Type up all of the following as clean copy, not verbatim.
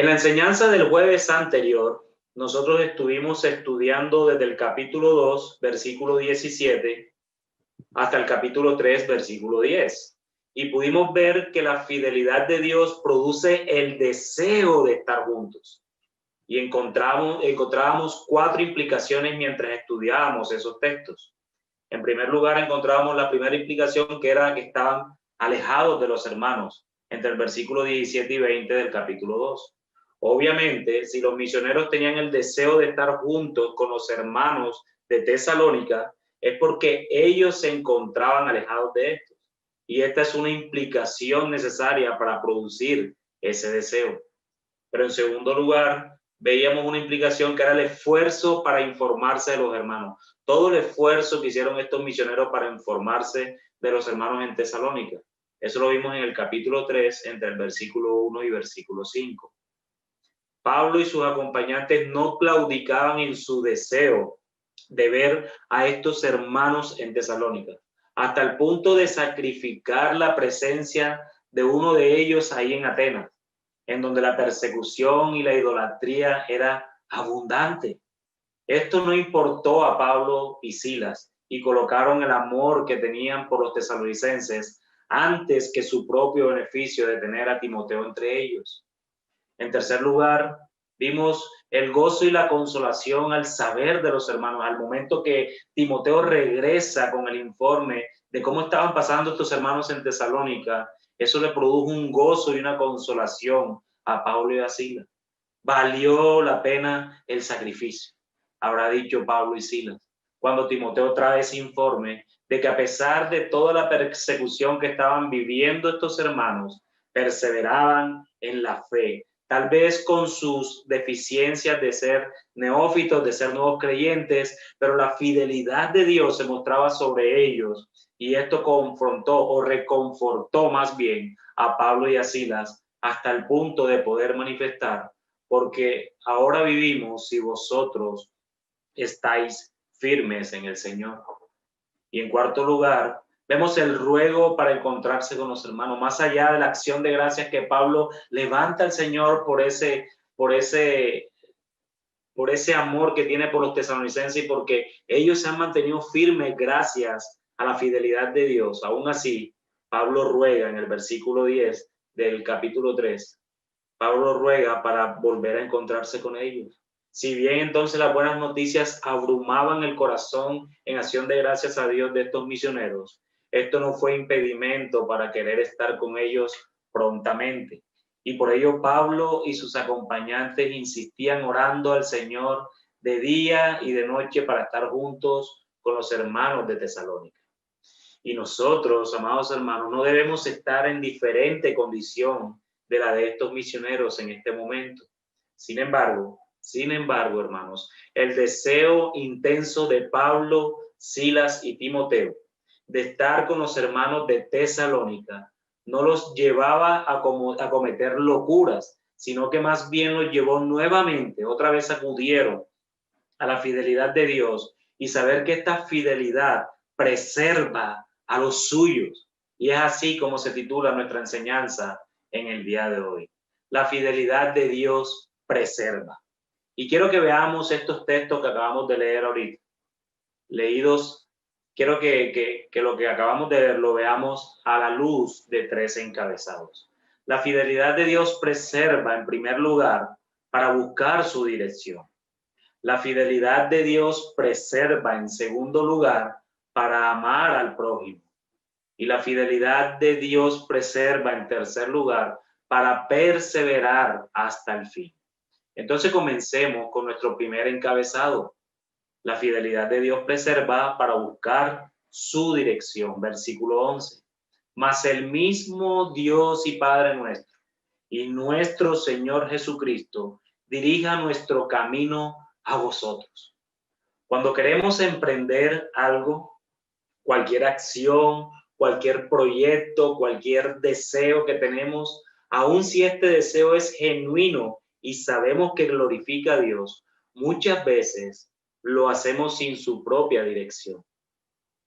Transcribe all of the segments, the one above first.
la enseñanza del jueves anterior, nosotros estuvimos estudiando desde el capítulo 2, versículo 17, hasta el capítulo 3, versículo 10. Y pudimos ver que la fidelidad de Dios produce el deseo de estar juntos. Y encontrábamos 4 implicaciones mientras estudiábamos esos textos. En primer lugar, encontrábamos la primera implicación, que era que estaban alejados de los hermanos, entre el versículo 17 y 20 del capítulo 2. Obviamente, si los misioneros tenían el deseo de estar juntos con los hermanos de Tesalónica, es porque ellos se encontraban alejados de estos. Y esta es una implicación necesaria para producir ese deseo. Pero en segundo lugar, veíamos una implicación que era el esfuerzo para informarse de los hermanos. Todo el esfuerzo que hicieron estos misioneros para informarse de los hermanos en Tesalónica. Eso lo vimos en el capítulo 3, entre el versículo 1 y versículo 5. Pablo y sus acompañantes no claudicaban en su deseo de ver a estos hermanos en Tesalónica, hasta el punto de sacrificar la presencia de uno de ellos ahí en Atenas, en donde la persecución y la idolatría era abundante. Esto no importó a Pablo y Silas y colocaron el amor que tenían por los tesalonicenses antes que su propio beneficio de tener a Timoteo entre ellos. En tercer lugar, vimos el gozo y la consolación al saber de los hermanos, al momento que Timoteo regresa con el informe de cómo estaban pasando estos hermanos en Tesalónica. Eso le produjo un gozo y una consolación a Pablo y a Silas. Valió la pena el sacrificio, habrá dicho Pablo y Silas, cuando Timoteo trae ese informe de que a pesar de toda la persecución que estaban viviendo estos hermanos, perseveraban en la fe, tal vez con sus deficiencias de ser neófitos, de ser nuevos creyentes, pero la fidelidad de Dios se mostraba sobre ellos, y esto confrontó o reconfortó más bien a Pablo y a Silas hasta el punto de poder manifestar: porque ahora vivimos si vosotros estáis firmes en el Señor. Y en cuarto lugar, vemos el ruego para encontrarse con los hermanos, más allá de la acción de gracias que Pablo levanta al Señor por ese amor que tiene por los tesalonicenses y porque ellos se han mantenido firmes gracias a la fidelidad de Dios. Aún así, Pablo ruega en el versículo 10 del capítulo 3, Pablo ruega para volver a encontrarse con ellos. Si bien entonces las buenas noticias abrumaban el corazón en acción de gracias a Dios de estos misioneros, esto no fue impedimento para querer estar con ellos prontamente. Y por ello Pablo y sus acompañantes insistían orando al Señor de día y de noche para estar juntos con los hermanos de Tesalónica. Y nosotros, amados hermanos, no debemos estar en diferente condición de la de estos misioneros en este momento. Sin embargo, hermanos, el deseo intenso de Pablo, Silas y Timoteo de estar con los hermanos de Tesalónica no los llevaba a cometer locuras, sino que más bien los llevó nuevamente, otra vez acudieron a la fidelidad de Dios y saber que esta fidelidad preserva a los suyos. Y es así como se titula nuestra enseñanza en el día de hoy: la fidelidad de Dios preserva. Y quiero que veamos estos textos que acabamos de leer ahorita. Leídos, quiero que lo que acabamos de ver lo veamos a la luz de 3 encabezados. La fidelidad de Dios preserva, en primer lugar, para buscar su dirección. La fidelidad de Dios preserva, en segundo lugar, para amar al prójimo. Y la fidelidad de Dios preserva, en tercer lugar, para perseverar hasta el fin. Entonces comencemos con nuestro primer encabezado. La fidelidad de Dios preserva para buscar su dirección. Versículo 11. Mas el mismo Dios y Padre nuestro y nuestro Señor Jesucristo dirija nuestro camino a vosotros. Cuando queremos emprender algo, cualquier acción, cualquier proyecto, cualquier deseo que tenemos, aun si este deseo es genuino y sabemos que glorifica a Dios, muchas veces lo hacemos sin su propia dirección.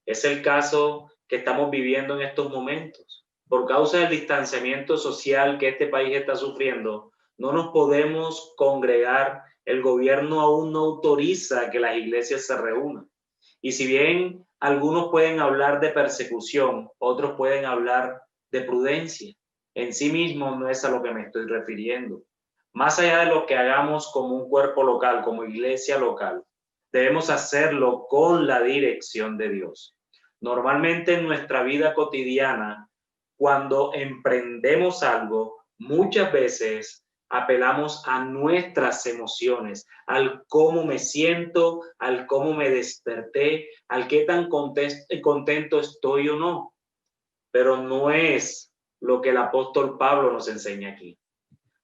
Es el caso que estamos viviendo en estos momentos. Por causa del distanciamiento social que este país está sufriendo, no nos podemos congregar. El gobierno aún no autoriza que las iglesias se reúnan. Y si bien algunos pueden hablar de persecución, otros pueden hablar de prudencia. En sí mismo no es a lo que me estoy refiriendo. Más allá de lo que hagamos como un cuerpo local, como iglesia local, debemos hacerlo con la dirección de Dios. Normalmente en nuestra vida cotidiana, cuando emprendemos algo, muchas veces apelamos a nuestras emociones, al cómo me siento, al cómo me desperté, al qué tan contento estoy o no. Pero no es lo que el apóstol Pablo nos enseña aquí.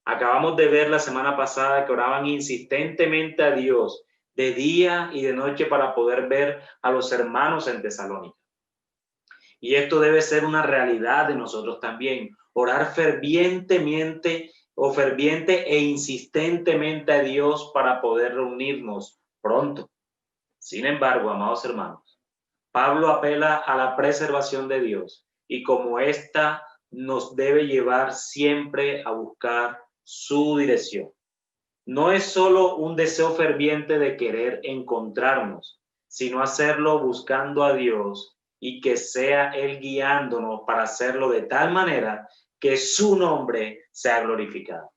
Acabamos de ver la semana pasada que oraban insistentemente a Dios de día y de noche para poder ver a los hermanos en Tesalónica. Y esto debe ser una realidad de nosotros también. Orar fervientemente o ferviente e insistentemente a Dios para poder reunirnos pronto. Sin embargo, amados hermanos, Pablo apela a la preservación de Dios y como esta nos debe llevar siempre a buscar su dirección. No es solo un deseo ferviente de querer encontrarnos, sino hacerlo buscando a Dios y que sea Él guiándonos para hacerlo de tal manera que su nombre sea glorificado.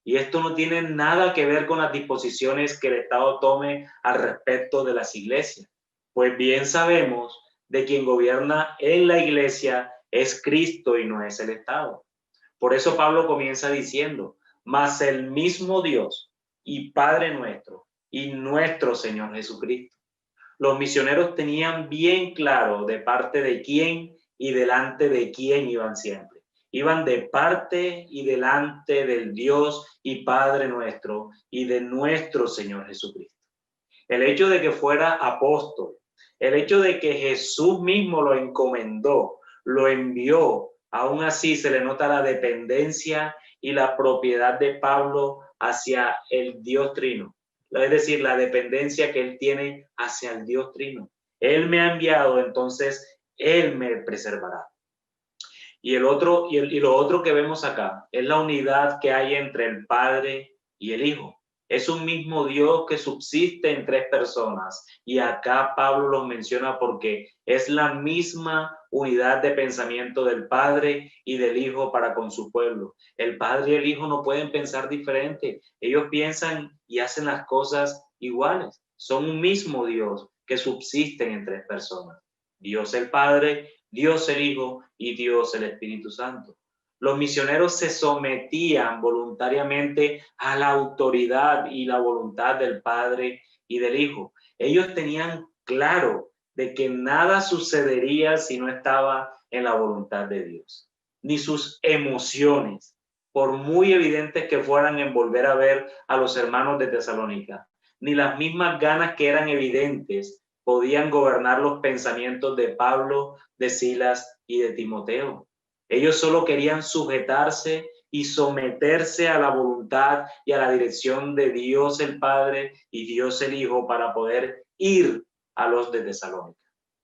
Y esto no tiene nada que ver con las disposiciones que el Estado tome al respecto de las iglesias. Pues bien sabemos de quien gobierna en la iglesia es Cristo y no es el Estado. Por eso Pablo comienza diciendo, mas el mismo Dios y Padre nuestro y nuestro Señor Jesucristo. Los misioneros tenían bien claro de parte de quién y delante de quién iban siempre. Iban de parte y delante del Dios y Padre nuestro y de nuestro Señor Jesucristo. El hecho de que fuera apóstol, el hecho de que Jesús mismo lo encomendó, lo envió, aún así se le nota la dependencia y la propiedad de Pablo hacia el Dios Trino. Es decir, la dependencia que él tiene hacia el Dios Trino. Él me ha enviado, entonces él me preservará. Y lo otro que vemos acá es la unidad que hay entre el Padre y el Hijo. Es un mismo Dios que subsiste en tres personas. Y acá Pablo los menciona porque es la misma unidad de pensamiento del Padre y del Hijo para con su pueblo. El Padre y el Hijo no pueden pensar diferente. Ellos piensan y hacen las cosas iguales. Son un mismo Dios que subsisten en tres personas. Dios el Padre, Dios el Hijo y Dios el Espíritu Santo. Los misioneros se sometían voluntariamente a la autoridad y la voluntad del Padre y del Hijo. Ellos tenían claro de que nada sucedería si no estaba en la voluntad de Dios. Ni sus emociones, por muy evidentes que fueran en volver a ver a los hermanos de Tesalónica, ni las mismas ganas que eran evidentes podían gobernar los pensamientos de Pablo, de Silas y de Timoteo. Ellos solo querían sujetarse y someterse a la voluntad y a la dirección de Dios el Padre y Dios el Hijo para poder ir a los de Tesalónica.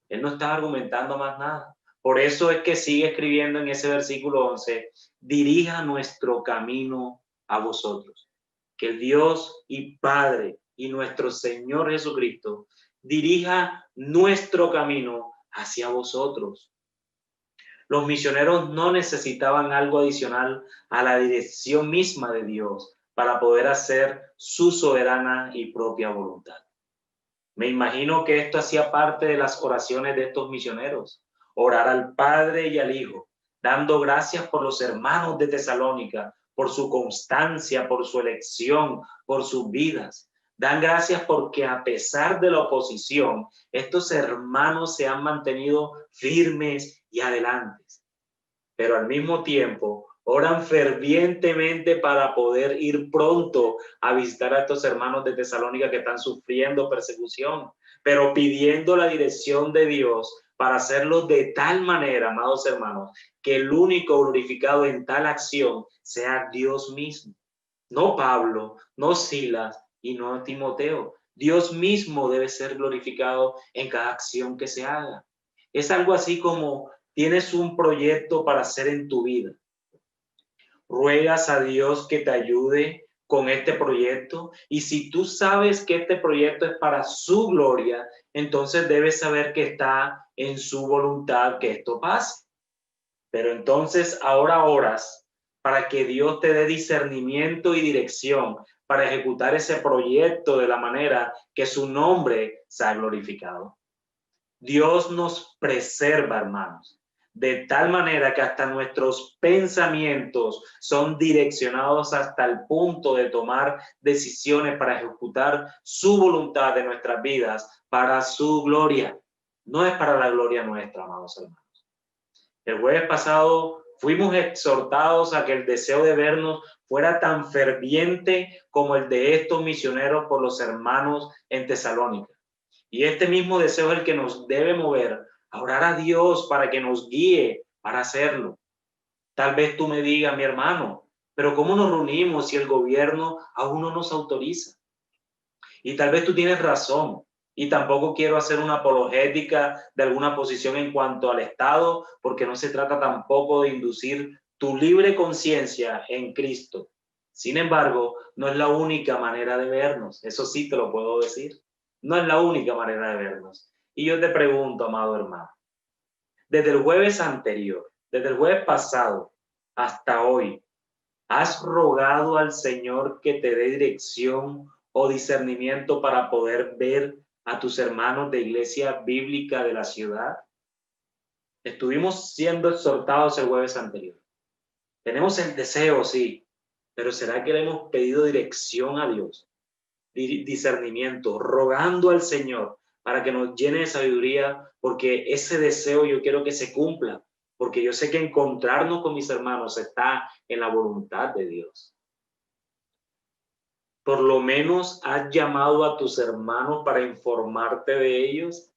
Él no está argumentando más nada. Por eso es que sigue escribiendo en ese versículo 11, dirija nuestro camino a vosotros. Que el Dios y Padre y nuestro Señor Jesucristo dirija nuestro camino hacia vosotros. Los misioneros no necesitaban algo adicional a la dirección misma de Dios para poder hacer su soberana y propia voluntad. Me imagino que esto hacía parte de las oraciones de estos misioneros, orar al Padre y al Hijo, dando gracias por los hermanos de Tesalónica, por su constancia, por su elección, por sus vidas. Dan gracias porque a pesar de la oposición, estos hermanos se han mantenido firmes y adelantes. Pero al mismo tiempo oran fervientemente para poder ir pronto a visitar a estos hermanos de Tesalónica que están sufriendo persecución, pero pidiendo la dirección de Dios para hacerlo de tal manera, amados hermanos, que el único glorificado en tal acción sea Dios mismo. No Pablo, no Silas y no Timoteo. Dios mismo debe ser glorificado en cada acción que se haga. Es algo así como tienes un proyecto para hacer en tu vida. ruegas a Dios que te ayude con este proyecto. Y si tú sabes que este proyecto es para su gloria, entonces debes saber que está en su voluntad que esto pase. Pero entonces ahora oras para que Dios te dé discernimiento y dirección para ejecutar ese proyecto de la manera que su nombre sea glorificado. Dios nos preserva, hermanos, de tal manera que hasta nuestros pensamientos son direccionados hasta el punto de tomar decisiones para ejecutar su voluntad de nuestras vidas para su gloria. No es para la gloria nuestra, amados hermanos. El jueves pasado fuimos exhortados a que el deseo de vernos fuera tan ferviente como el de estos misioneros por los hermanos en Tesalónica. Y este mismo deseo es el que nos debe mover a orar a Dios para que nos guíe para hacerlo. Tal vez tú me digas, mi hermano, pero ¿cómo nos reunimos si el gobierno aún no nos autoriza? Y tal vez tú tienes razón. Y tampoco quiero hacer una apologética de alguna posición en cuanto al Estado, porque no se trata tampoco de inducir tu libre conciencia en Cristo. Sin embargo, no es la única manera de vernos. Eso sí te lo puedo decir. No es la única manera de vernos. Y yo te pregunto, amado hermano, desde el jueves anterior, desde el jueves pasado hasta hoy, ¿has rogado al Señor que te dé dirección o discernimiento para poder ver a tus hermanos de iglesia bíblica de la ciudad? Estuvimos siendo exhortados el jueves anterior. Tenemos el deseo, sí, pero ¿será que le hemos pedido dirección a Dios? Discernimiento, rogando al Señor para que nos llene de sabiduría, porque ese deseo yo quiero que se cumpla, porque yo sé que encontrarnos con mis hermanos está en la voluntad de Dios. Por lo menos has llamado a tus hermanos para informarte de ellos,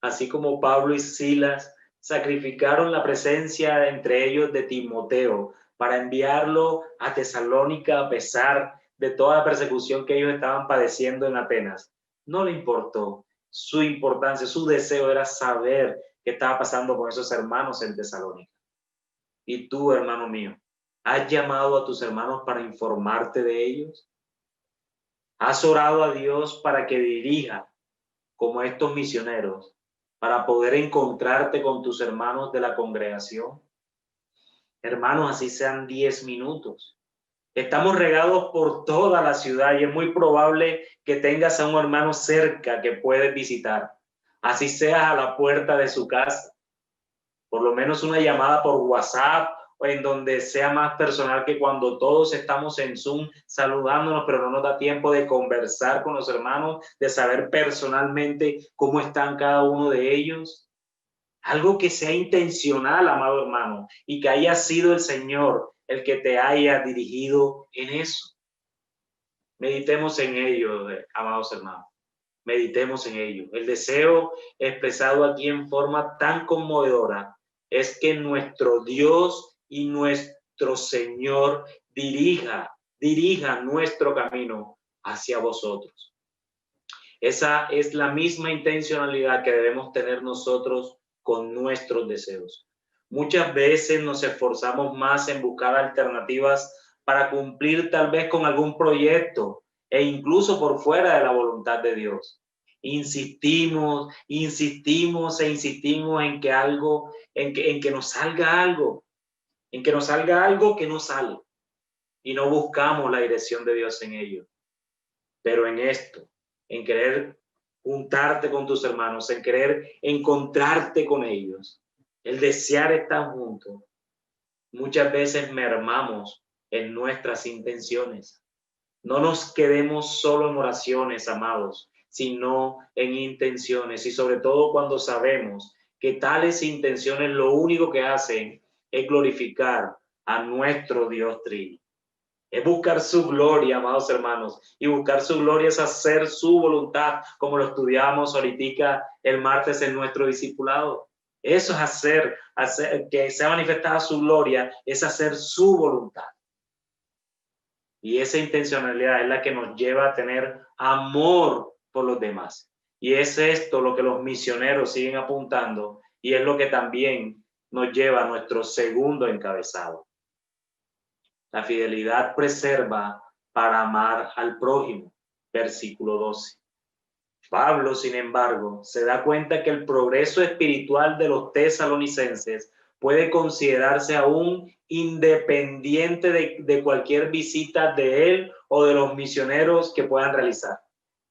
así como Pablo y Silas sacrificaron la presencia entre ellos de Timoteo para enviarlo a Tesalónica a pesar de toda la persecución que ellos estaban padeciendo en Atenas. No le importó. Su importancia, su deseo era saber qué estaba pasando con esos hermanos en Tesalónica. Y tú, hermano mío, ¿has llamado a tus hermanos para informarte de ellos? ¿Has orado a Dios para que dirija como estos misioneros, para poder encontrarte con tus hermanos de la congregación? Hermanos, así sean 10 minutos. Estamos regados por toda la ciudad y es muy probable que tengas a un hermano cerca que puedes visitar. Así sea a la puerta de su casa. Por lo menos una llamada por WhatsApp o en donde sea más personal que cuando todos estamos en Zoom saludándonos, pero no nos da tiempo de conversar con los hermanos, de saber personalmente cómo están cada uno de ellos. Algo que sea intencional, amado hermano, y que haya sido el Señor el que te haya dirigido en eso. Meditemos en ello, amados hermanos. Meditemos en ello. El deseo expresado aquí en forma tan conmovedora es que nuestro Dios y nuestro Señor dirija nuestro camino hacia vosotros. Esa es la misma intencionalidad que debemos tener nosotros con nuestros deseos. Muchas veces nos esforzamos más en buscar alternativas para cumplir tal vez con algún proyecto e incluso por fuera de la voluntad de Dios. Insistimos en que algo, en que nos salga algo, en que nos salga algo que no sale y no buscamos la dirección de Dios en ello. Pero en esto, en querer juntarte con tus hermanos, en querer encontrarte con ellos, el desear estar juntos, muchas veces mermamos en nuestras intenciones. No nos quedemos solo en oraciones, amados, sino en intenciones, y sobre todo cuando sabemos que tales intenciones lo único que hacen es glorificar a nuestro Dios Trino. Es buscar su gloria, amados hermanos, y buscar su gloria es hacer su voluntad, como lo estudiamos ahorita el martes en nuestro discipulado. Eso es hacer que sea manifestada su gloria, es hacer su voluntad. Y esa intencionalidad es la que nos lleva a tener amor por los demás. Y es esto lo que los misioneros siguen apuntando y es lo que también nos lleva a nuestro segundo encabezado. La fidelidad preserva para amar al prójimo. Versículo 12. Pablo, sin embargo, se da cuenta que el progreso espiritual de los tesalonicenses puede considerarse aún independiente de cualquier visita de él o de los misioneros que puedan realizar.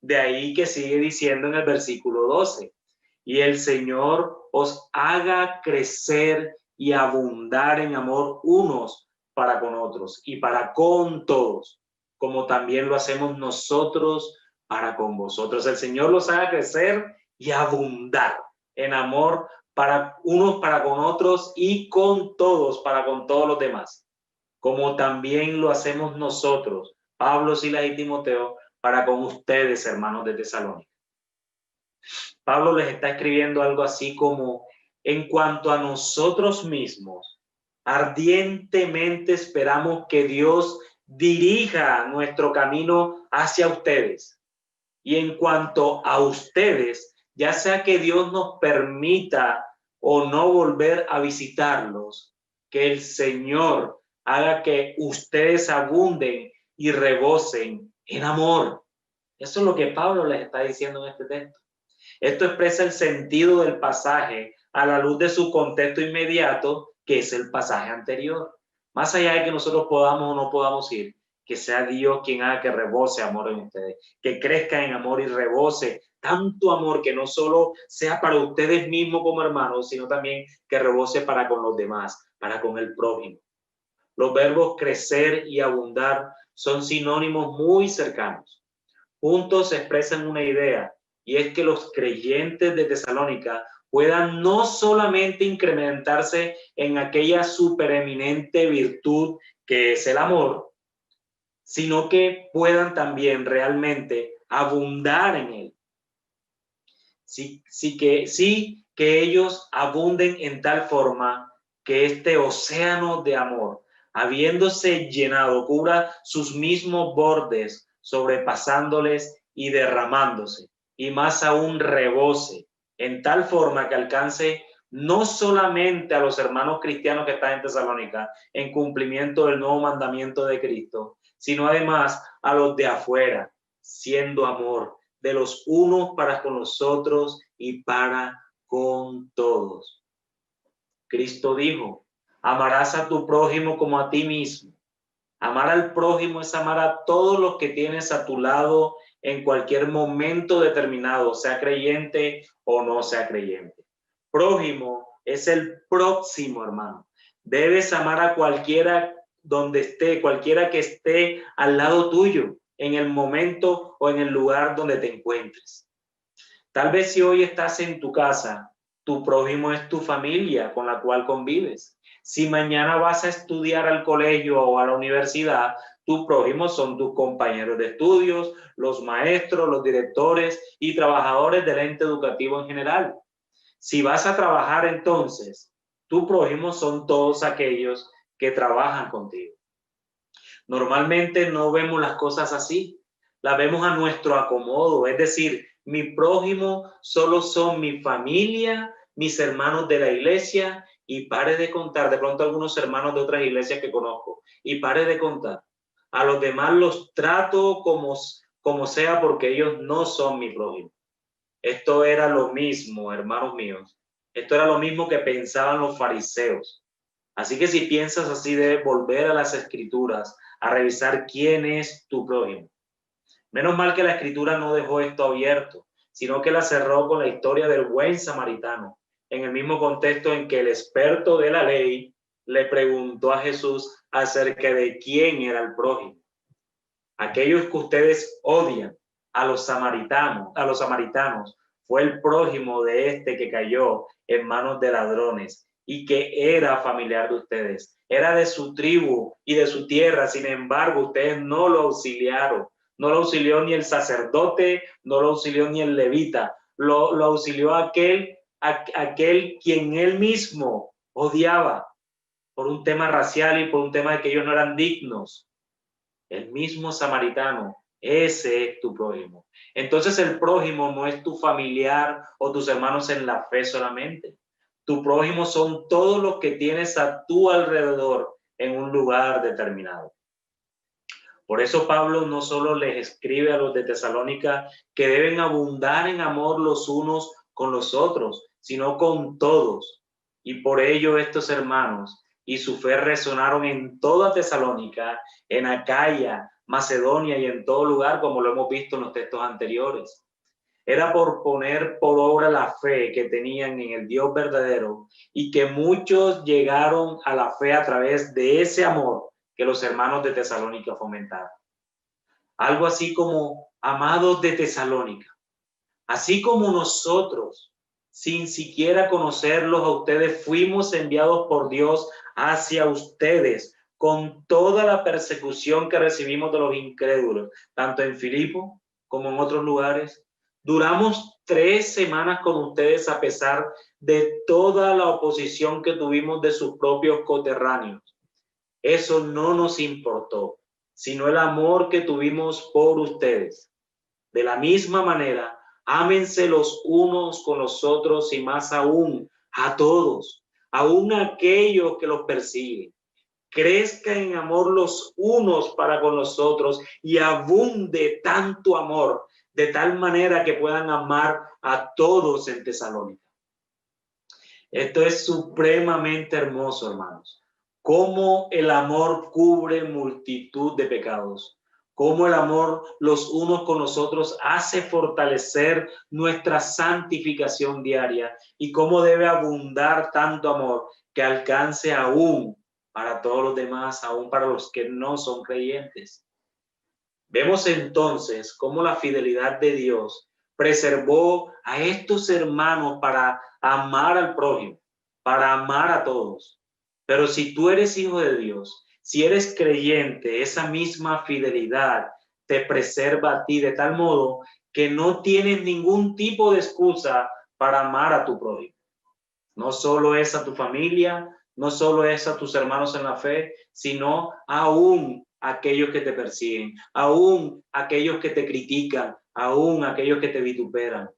De ahí que sigue diciendo en el versículo 12, y el Señor os haga crecer y abundar en amor unos para con otros y para con todos, como también lo hacemos nosotros para con vosotros. El Señor los haga crecer y abundar en amor para unos para con otros y con todos para con todos los demás, como también lo hacemos nosotros, Pablo, Silas y Timoteo, para con ustedes, hermanos de Tesalónica. Pablo les está escribiendo algo así como: en cuanto a nosotros mismos, ardientemente esperamos que Dios dirija nuestro camino hacia ustedes. Y en cuanto a ustedes, ya sea que Dios nos permita o no volver a visitarlos, que el Señor haga que ustedes abunden y rebosen en amor. Eso es lo que Pablo les está diciendo en este texto. Esto expresa el sentido del pasaje a la luz de su contexto inmediato, que es el pasaje anterior. Más allá de que nosotros podamos o no podamos ir, que sea Dios quien haga que rebose amor en ustedes, que crezca en amor y rebose tanto amor que no solo sea para ustedes mismos como hermanos, sino también que rebose para con los demás, para con el prójimo. Los verbos crecer y abundar son sinónimos muy cercanos. Juntos expresan una idea, y es que los creyentes de Tesalónica puedan no solamente incrementarse en aquella supereminente virtud que es el amor, sino que puedan también realmente abundar en él. Sí que ellos abunden en tal forma que este océano de amor, habiéndose llenado, cubra sus mismos bordes, sobrepasándoles y derramándose, y más aún rebose, en tal forma que alcance no solamente a los hermanos cristianos que están en Tesalónica en cumplimiento del nuevo mandamiento de Cristo, sino además a los de afuera, siendo amor de los unos para con los otros y para con todos. Cristo dijo: amarás a tu prójimo como a ti mismo. Amar al prójimo es amar a todos los que tienes a tu lado en cualquier momento determinado, sea creyente o no sea creyente. Prójimo es el próximo, hermano. Debes amar a cualquiera donde esté, cualquiera que esté al lado tuyo, en el momento o en el lugar donde te encuentres. Tal vez si hoy estás en tu casa, tu prójimo es tu familia con la cual convives. Si mañana vas a estudiar al colegio o a la universidad, tu prójimo son tus compañeros de estudios, los maestros, los directores y trabajadores del ente educativo en general. Si vas a trabajar, entonces, tu prójimo son todos aquellos que trabajan contigo. Normalmente no vemos las cosas así, las vemos a nuestro acomodo, es decir, mi prójimo solo son mi familia, mis hermanos de la iglesia, y pare de contar, de pronto algunos hermanos de otras iglesias que conozco, y pare de contar. A los demás los trato como sea, porque ellos no son mi prójimo. Esto era lo mismo, hermanos míos, esto era lo mismo que pensaban los fariseos. Así que si piensas así, debes volver a las escrituras a revisar quién es tu prójimo. Menos mal que la escritura no dejó esto abierto, sino que la cerró con la historia del buen samaritano, en el mismo contexto en que el experto de la ley le preguntó a Jesús acerca de quién era el prójimo. Aquellos que ustedes odian, a los samaritanos, fue el prójimo de este que cayó en manos de ladrones y que era familiar de ustedes, era de su tribu y de su tierra. Sin embargo, ustedes no lo auxiliaron. No lo auxilió ni el sacerdote, no lo auxilió ni el levita, lo auxilió aquel quien él mismo odiaba por un tema racial y por un tema de que ellos no eran dignos. El mismo samaritano, ese es tu prójimo. Entonces el prójimo no es tu familiar o tus hermanos en la fe solamente. Tu prójimo son todos los que tienes a tu alrededor en un lugar determinado. Por eso Pablo no solo les escribe a los de Tesalónica que deben abundar en amor los unos con los otros, sino con todos. Y por ello estos hermanos y su fe resonaron en toda Tesalónica, en Acaya, Macedonia y en todo lugar, como lo hemos visto en los textos anteriores. Era por poner por obra la fe que tenían en el Dios verdadero y que muchos llegaron a la fe a través de ese amor que los hermanos de Tesalónica fomentaron. Algo así como, amados de Tesalónica, así como nosotros, sin siquiera conocerlos a ustedes, fuimos enviados por Dios hacia ustedes con toda la persecución que recibimos de los incrédulos, tanto en Filipo como en otros lugares. Duramos 3 semanas con ustedes a pesar de toda la oposición que tuvimos de sus propios coterráneos. Eso no nos importó, sino el amor que tuvimos por ustedes. De la misma manera, ámense los unos con los otros y más aún a todos, aún a aquellos que los persiguen. Crezcan en amor los unos para con los otros y abunde tanto amor, de tal manera que puedan amar a todos en Tesalónica. Esto es supremamente hermoso, hermanos. Cómo el amor cubre multitud de pecados. Cómo el amor los unos con los otros hace fortalecer nuestra santificación diaria y cómo debe abundar tanto amor que alcance aún para todos los demás, aún para los que no son creyentes. Vemos entonces cómo la fidelidad de Dios preservó a estos hermanos para amar al prójimo, para amar a todos. Pero si tú eres hijo de Dios, si eres creyente, esa misma fidelidad te preserva a ti de tal modo que no tienes ningún tipo de excusa para amar a tu prójimo. No solo es a tu familia, no solo es a tus hermanos en la fe, sino aún aquellos que te persiguen, aún aquellos que te critican, aún aquellos que te vituperan.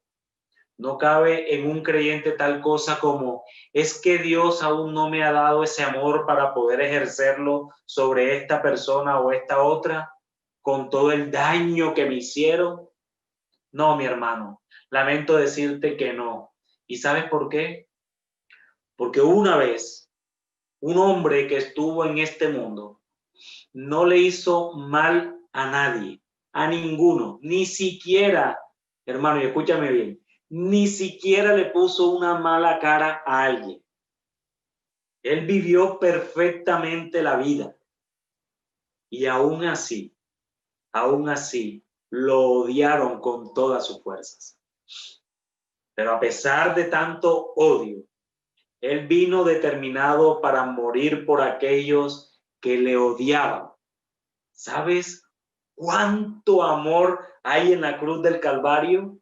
No cabe en un creyente tal cosa como, es que Dios aún no me ha dado ese amor para poder ejercerlo sobre esta persona o esta otra, con todo el daño que me hicieron. No, mi hermano, lamento decirte que no. ¿Y sabes por qué? Porque una vez, un hombre que estuvo en este mundo no le hizo mal a nadie, a ninguno, ni siquiera, hermano, y escúchame bien, ni siquiera le puso una mala cara a alguien. Él vivió perfectamente la vida y aún así, lo odiaron con todas sus fuerzas. Pero a pesar de tanto odio, él vino determinado para morir por aquellos que le odiaban. ¿Sabes cuánto amor hay en la cruz del Calvario?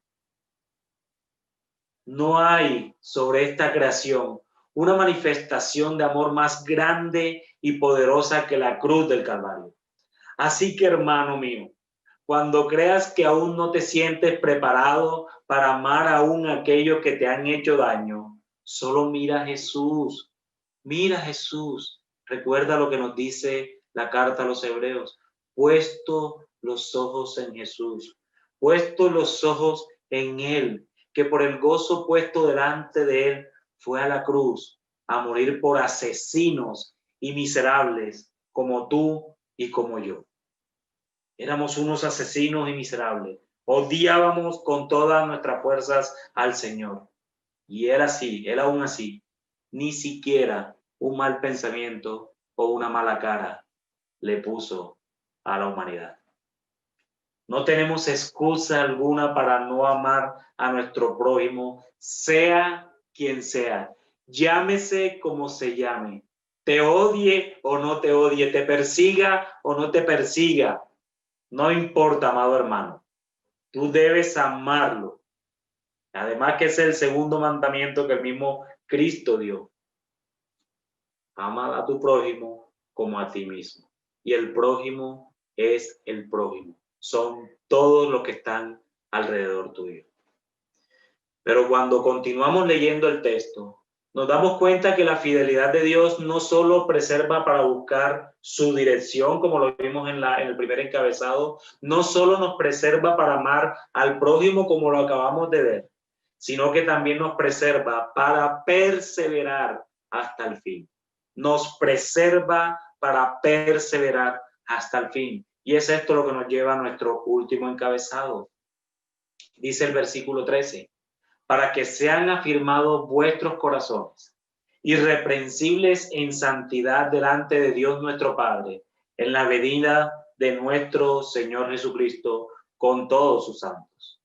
No hay sobre esta creación una manifestación de amor más grande y poderosa que la cruz del Calvario. Así que, hermano mío, cuando creas que aún no te sientes preparado para amar aún a aquellos que te han hecho daño, solo mira a Jesús. Mira a Jesús. Recuerda lo que nos dice la carta a los Hebreos. Puesto los ojos en Jesús. Puesto los ojos en Él, que por el gozo puesto delante de Él fue a la cruz a morir por asesinos y miserables como tú y como yo. Éramos unos asesinos y miserables. Odiábamos con todas nuestras fuerzas al Señor. Y Él aún así, ni siquiera un mal pensamiento o una mala cara le puso a la humanidad. No tenemos excusa alguna para no amar a nuestro prójimo, sea quien sea, llámese como se llame, te odie o no te odie, te persiga o no te persiga. No importa, amado hermano, tú debes amarlo. Además que es el segundo mandamiento que el mismo Cristo dio. Ama a tu prójimo como a ti mismo. Y el prójimo es el prójimo. Son todos los que están alrededor tuyo. Pero cuando continuamos leyendo el texto, Nos damos cuenta que la fidelidad de Dios no solo preserva para buscar su dirección, como lo vimos en el primer encabezado, no solo nos preserva para amar al prójimo, como lo acabamos de ver, sino que también nos preserva para perseverar hasta el fin. Nos preserva para perseverar hasta el fin. Y es esto lo que nos lleva a nuestro último encabezado. Dice el versículo 13. Para que sean afirmados vuestros corazones, irreprensibles en santidad delante de Dios nuestro Padre, en la venida de nuestro Señor Jesucristo con todos sus santos.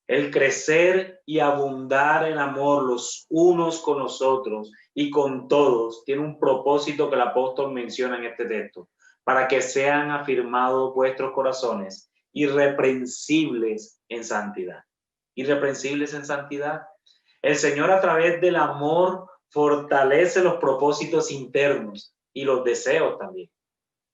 El crecer y abundar en amor los unos con los otros y con todos tiene un propósito que el apóstol menciona en este texto, para que sean afirmados vuestros corazones, irreprensibles en santidad. Irreprensibles en santidad. El Señor, a través del amor, fortalece los propósitos internos y los deseos también.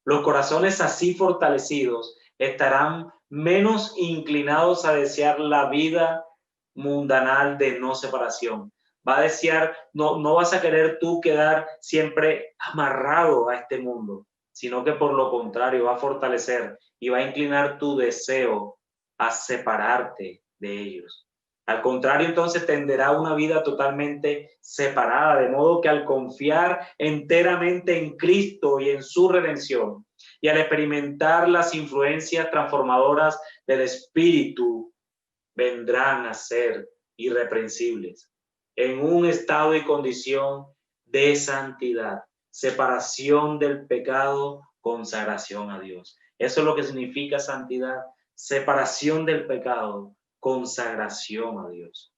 Los corazones así fortalecidos estarán menos inclinados a desear la vida mundanal de no separación. Va a desear, no vas a querer tú quedar siempre amarrado a este mundo, sino que por lo contrario va a fortalecer y va a inclinar tu deseo a separarte de ellos. Al contrario, entonces tenderá una vida totalmente separada, de modo que al confiar enteramente en Cristo y en su redención, y al experimentar las influencias transformadoras del Espíritu, vendrán a ser irreprensibles, en un estado y condición de santidad, separación del pecado, consagración a Dios. Eso es lo que significa santidad, separación del pecado, consagración a Dios.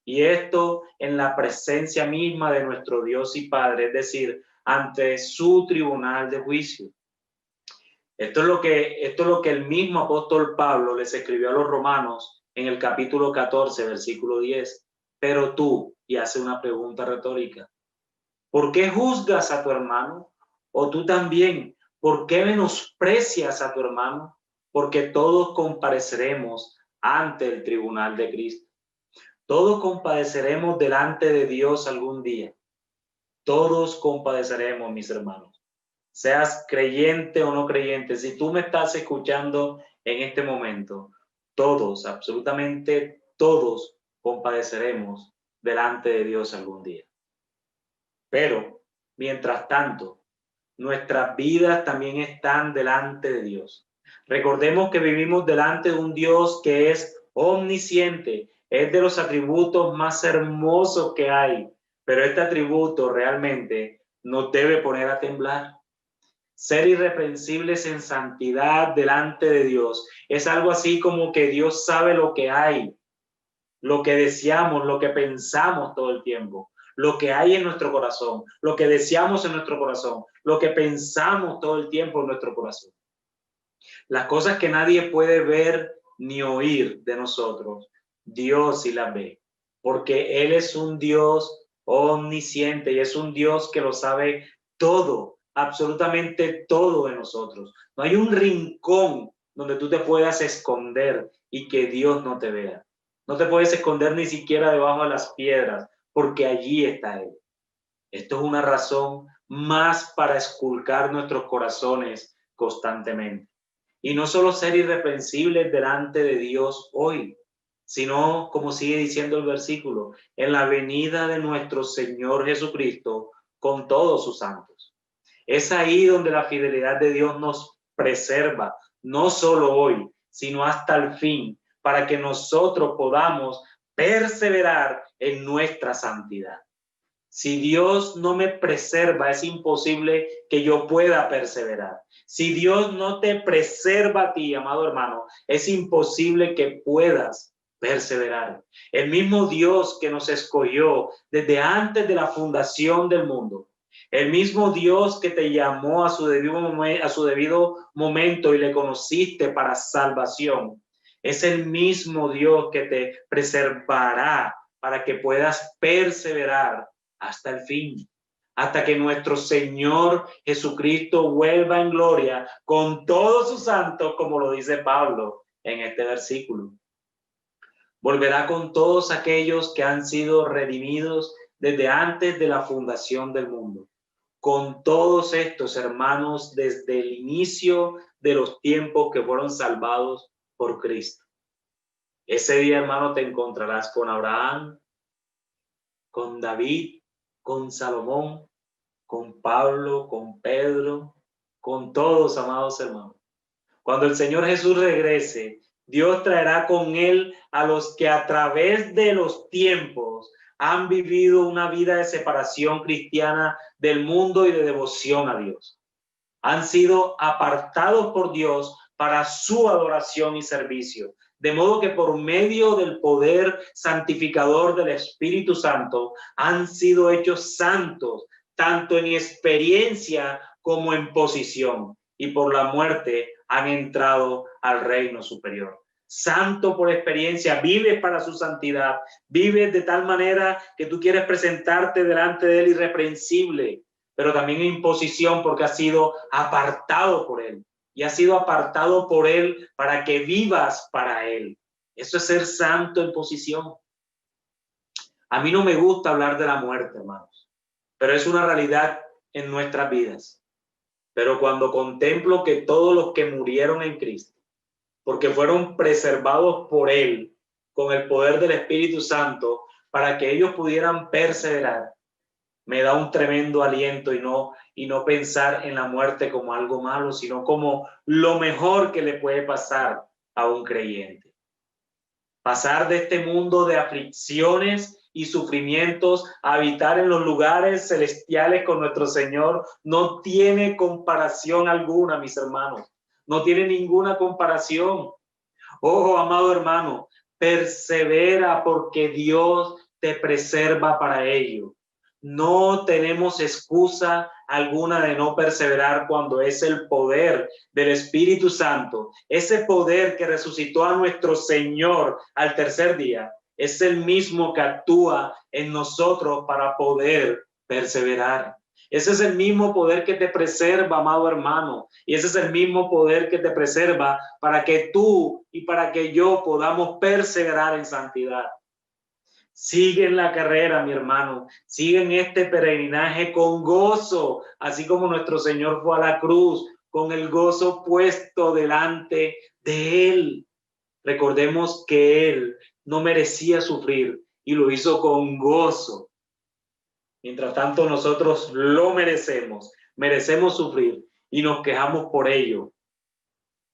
Y esto en la presencia misma de nuestro Dios y Padre, es decir, ante su tribunal de juicio. Esto es lo que el mismo apóstol Pablo les escribió a los romanos en el capítulo 14, versículo 10. Pero tú, y hace una pregunta retórica, ¿por qué juzgas a tu hermano? O tú también, ¿por qué menosprecias a tu hermano? Porque todos compareceremos ante el tribunal de Cristo. Todos compadeceremos delante de Dios algún día. Todos compadeceremos, mis hermanos. Seas creyente o no creyente, si tú me estás escuchando en este momento, todos, absolutamente todos, compadeceremos delante de Dios algún día. Pero, mientras tanto, nuestras vidas también están delante de Dios. Recordemos que vivimos delante de un Dios que es omnisciente, es de los atributos más hermosos que hay, pero este atributo realmente nos debe poner a temblar. Ser irreprensibles en santidad delante de Dios es algo así como que Dios sabe lo que hay, lo que deseamos, lo que pensamos todo el tiempo, lo que hay en nuestro corazón, lo que deseamos en nuestro corazón, lo que pensamos todo el tiempo en nuestro corazón. Las cosas que nadie puede ver ni oír de nosotros, Dios sí las ve, porque Él es un Dios omnisciente y es un Dios que lo sabe todo, absolutamente todo de nosotros. No hay un rincón donde tú te puedas esconder y que Dios no te vea. No te puedes esconder ni siquiera debajo de las piedras, porque allí está Él. Esto es una razón más para esculcar nuestros corazones constantemente. Y no solo ser irreprensibles delante de Dios hoy, sino, como sigue diciendo el versículo, en la venida de nuestro Señor Jesucristo con todos sus santos. Es ahí donde la fidelidad de Dios nos preserva, no solo hoy, sino hasta el fin, para que nosotros podamos perseverar en nuestra santidad. Si Dios no me preserva, es imposible que yo pueda perseverar. Si Dios no te preserva a ti, amado hermano, es imposible que puedas perseverar. El mismo Dios que nos escogió desde antes de la fundación del mundo, el mismo Dios que te llamó a su debido momento y le conociste para salvación, es el mismo Dios que te preservará para que puedas perseverar hasta el fin, hasta que nuestro Señor Jesucristo vuelva en gloria con todos sus santos, como lo dice Pablo en este versículo. Volverá con todos aquellos que han sido redimidos desde antes de la fundación del mundo, con todos estos hermanos desde el inicio de los tiempos que fueron salvados por Cristo. Ese día, hermano, te encontrarás con Abraham, con David, con Salomón, con Pablo, con Pedro, con todos, amados hermanos. Cuando el Señor Jesús regrese, Dios traerá con él a los que a través de los tiempos han vivido una vida de separación cristiana del mundo y de devoción a Dios. Han sido apartados por Dios para su adoración y servicio. De modo que por medio del poder santificador del Espíritu Santo han sido hechos santos, tanto en experiencia como en posición, y por la muerte han entrado al reino superior. Santo por experiencia, vives para su santidad, vives de tal manera que tú quieres presentarte delante de él irreprensible, pero también en posición porque has sido apartado por él. Y has sido apartado por él para que vivas para él. Eso es ser santo en posición. A mí no me gusta hablar de la muerte, hermanos, pero es una realidad en nuestras vidas. Pero cuando contemplo que todos los que murieron en Cristo, porque fueron preservados por él, con el poder del Espíritu Santo, para que ellos pudieran perseverar, me da un tremendo aliento y no pensar en la muerte como algo malo, sino como lo mejor que le puede pasar a un creyente. Pasar de este mundo de aflicciones y sufrimientos a habitar en los lugares celestiales con nuestro Señor no tiene comparación alguna, mis hermanos. No tiene ninguna comparación. Ojo, amado hermano, persevera porque Dios te preserva para ello. No tenemos excusa alguna de no perseverar cuando es el poder del Espíritu Santo, ese poder que resucitó a nuestro Señor al tercer día, es el mismo que actúa en nosotros para poder perseverar. Ese es el mismo poder que te preserva, amado hermano, y ese es el mismo poder que te preserva para que tú y para que yo podamos perseverar en santidad. Sigue en la carrera, mi hermano. Sigue en este peregrinaje con gozo, así como nuestro Señor fue a la cruz, con el gozo puesto delante de él. Recordemos que él no merecía sufrir y lo hizo con gozo. Mientras tanto, nosotros lo merecemos. Merecemos sufrir y nos quejamos por ello,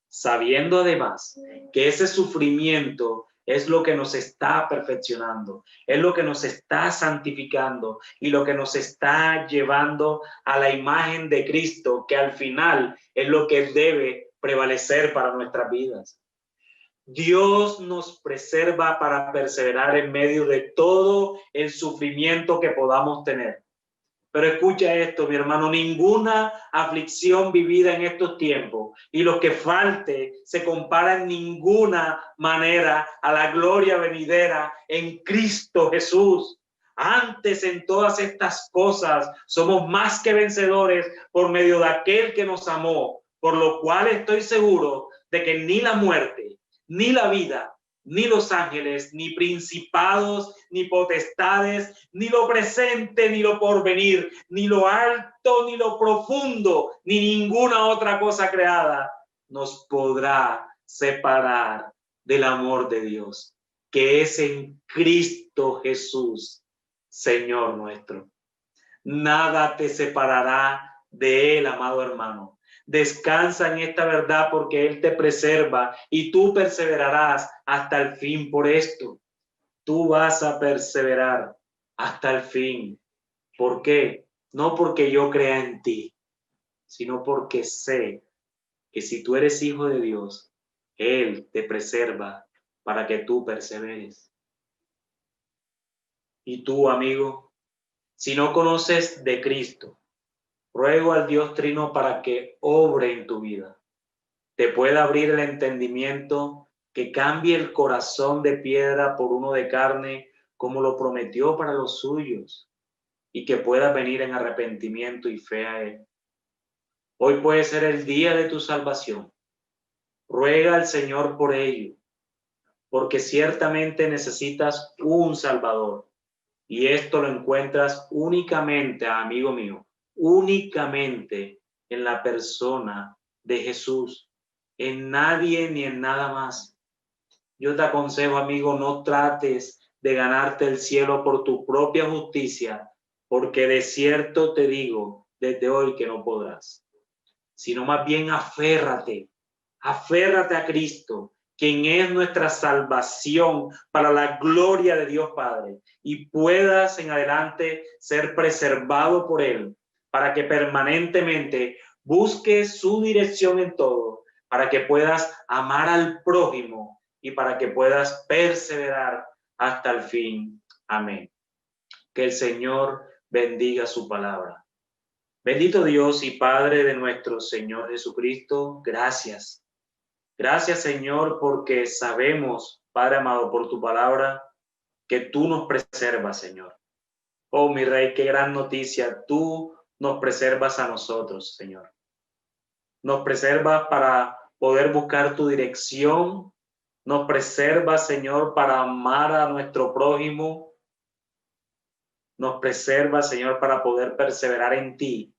sabiendo además que ese sufrimiento es lo que nos está perfeccionando, es lo que nos está santificando y lo que nos está llevando a la imagen de Cristo, que al final es lo que debe prevalecer para nuestras vidas. Dios nos preserva para perseverar en medio de todo el sufrimiento que podamos tener. Pero escucha esto, mi hermano, ninguna aflicción vivida en estos tiempos y lo que falte se compara en ninguna manera a la gloria venidera en Cristo Jesús. Antes, en todas estas cosas somos más que vencedores por medio de aquel que nos amó, por lo cual estoy seguro de que ni la muerte, ni la vida, ni los ángeles, ni principados, ni potestades, ni lo presente, ni lo porvenir, ni lo alto, ni lo profundo, ni ninguna otra cosa creada nos podrá separar del amor de Dios, que es en Cristo Jesús, Señor nuestro. Nada te separará de él, amado hermano. Descansa en esta verdad porque él te preserva y tú perseverarás hasta el fin por esto. Tú vas a perseverar hasta el fin. ¿Por qué? No porque yo crea en ti, sino porque sé que si tú eres hijo de Dios, él te preserva para que tú perseveres. Y tú, amigo, si no conoces de Cristo, ruego al Dios Trino para que obre en tu vida, te pueda abrir el entendimiento, que cambie el corazón de piedra por uno de carne, como lo prometió para los suyos, y que puedas venir en arrepentimiento y fe a él. Hoy puede ser el día de tu salvación. Ruega al Señor por ello, porque ciertamente necesitas un Salvador. Y esto lo encuentras únicamente, amigo mío, únicamente en la persona de Jesús, en nadie ni en nada más. Yo te aconsejo, amigo, no trates de ganarte el cielo por tu propia justicia, porque de cierto te digo desde hoy que no podrás, sino más bien aférrate a Cristo, quien es nuestra salvación para la gloria de Dios Padre, y puedas en adelante ser preservado por Él, para que permanentemente busques su dirección en todo, para que puedas amar al prójimo y para que puedas perseverar hasta el fin. Amén. Que el Señor bendiga su palabra. Bendito Dios y Padre de nuestro Señor Jesucristo, gracias. Gracias, Señor, porque sabemos, Padre amado, por tu palabra, que tú nos preservas, Señor. Oh, mi Rey, qué gran noticia. Tú nos preservas a nosotros, Señor. Nos preservas para poder buscar tu dirección. Nos preservas, Señor, para amar a nuestro prójimo. Nos preservas, Señor, para poder perseverar en ti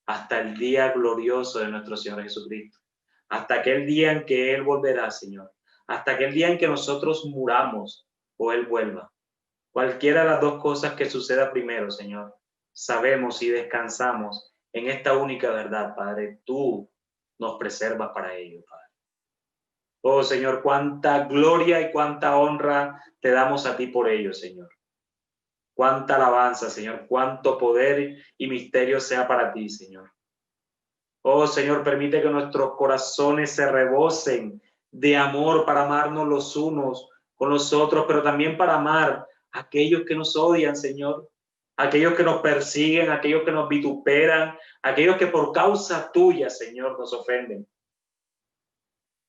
hasta el día glorioso de nuestro Señor Jesucristo. Hasta aquel día en que Él volverá, Señor. Hasta aquel día en que nosotros muramos o Él vuelva. Cualquiera de las dos cosas que suceda primero, Señor, sabemos y descansamos en esta única verdad, Padre. Tú nos preservas para ello, Padre. Oh, Señor, cuánta gloria y cuánta honra te damos a ti por ello, Señor. Cuánta alabanza, Señor. Cuánto poder y misterio sea para ti, Señor. Oh, Señor, permite que nuestros corazones se rebosen de amor para amarnos los unos con los otros, pero también para amar a aquellos que nos odian, Señor, aquellos que nos persiguen, aquellos que nos vituperan, aquellos que por causa tuya, Señor, nos ofenden.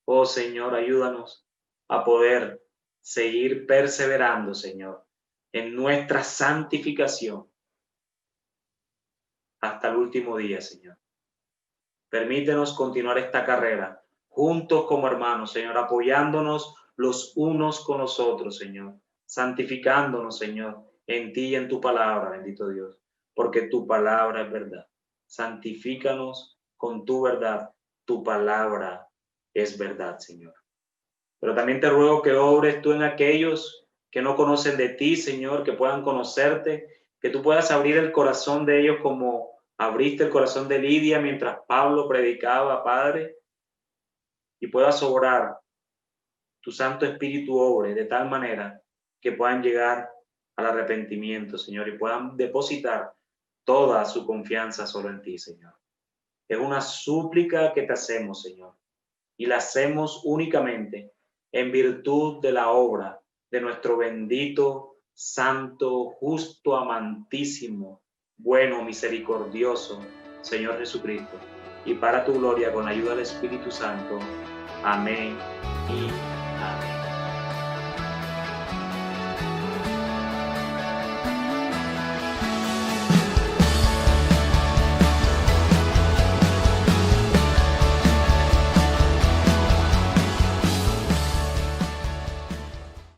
Oh, Señor, ayúdanos a poder seguir perseverando, Señor, en nuestra santificación hasta el último día, Señor. Permítenos continuar esta carrera juntos como hermanos, Señor, apoyándonos los unos con los otros, Señor, santificándonos, Señor, en ti y en tu palabra, bendito Dios, porque tu palabra es verdad. Santifícanos con tu verdad, tu palabra es verdad, Señor. Pero también te ruego que obres tú en aquellos que no conocen de ti, Señor, que puedan conocerte, que tú puedas abrir el corazón de ellos como abriste el corazón de Lidia mientras Pablo predicaba, Padre, y puedas obrar, tu Santo Espíritu obre de tal manera que puedan llegar al arrepentimiento, Señor, y puedan depositar toda su confianza solo en ti, Señor. Es una súplica que te hacemos, Señor, y la hacemos únicamente en virtud de la obra de nuestro bendito, santo, justo, amantísimo, bueno, misericordioso Señor Jesucristo, y para tu gloria con la ayuda del Espíritu Santo. Amén y